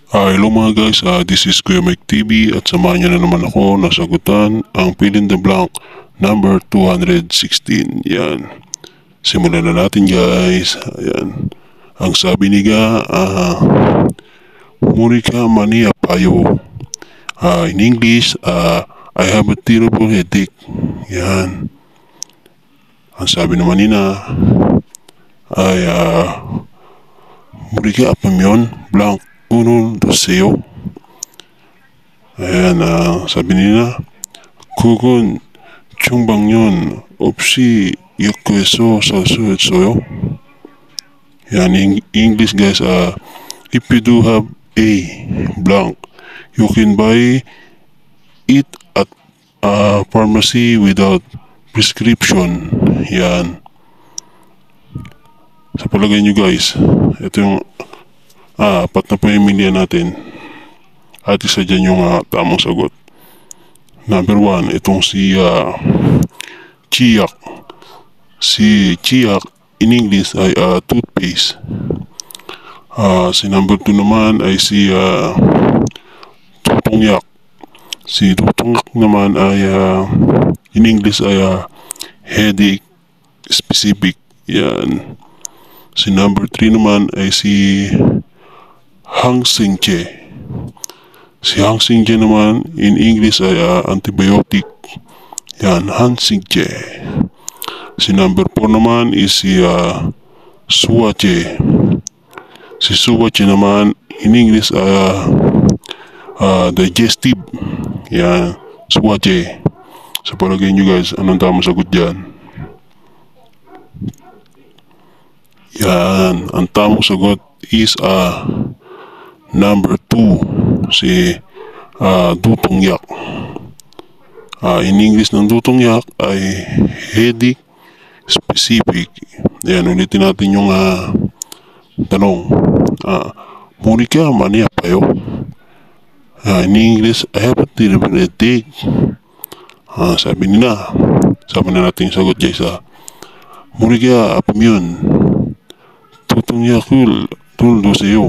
Hello mga guys, this is Kuya Mike TV at samahan nyo na naman ako na sagutan ang fill in the blank number 216. Yan. Simulan na natin guys. Ayan. Ang sabi niya, Murika mania payo. In English, I have a terrible headache. Yan. Ang sabi naman nina ay Murika apamyon blank uno doseo. Ayan, sabi nila, kukun 중방년 없이 역구에서 살 수 있어요. Yan, in English guys, if you do have a blank, you can buy it at a pharmacy without prescription. Yan. Sa palagay nyo guys, ito yung apat na pamimilian natin at isa dyan yung tamang sagot. Number 1, itong si Chiak. Si Chiak in English ay toothpaste. Si number 2 naman ay si Tutungyak. Si Tutungyak naman ay in English ay headache specific. Yan. Si number 3 naman ay si Hangsingche. Si Hangsingche naman in English ay antibiotic. Yan, Hangsingche. Si number 4 naman is si Suwache. Si Suwache naman in English ay digestive. Yan, Suwache. Sa palagay nyo guys, anong tamang sagot dyan? Yan, ang tamang sagot is number 2, si Dutungyak. In English ng Dutungyak ay headache specific. Ayan, ulitin natin yung tanong. Monica mania payo. In English, I have a terrible headache. Sabi na natin yung sagot guys. Monica apamyon. Dutungyak을 둘러주세요.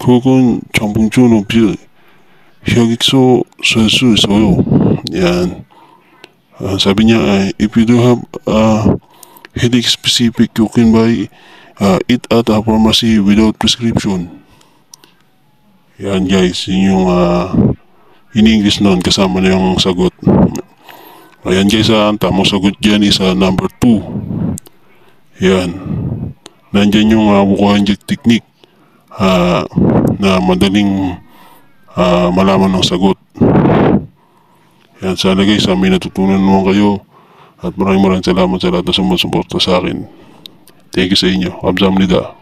그건 정봉준 없이 혈액소 살 수 있어요. Yan. Sabi niya, if you do have headache specific, you can buy it at a pharmacy without prescription. Yan guys, yun yung in English nun, kasama na yung sagot. Ayan guys, ang tamang sagot dyan is number 2. Yan. Nandyan yung Wuhan technique na madaling malaman ng sagot. Yan, sana guys, may natutunan naman kayo at maraming salamat sa lahat na sumusuporta sa akin. Thank you sa inyo. Kamsahamnida.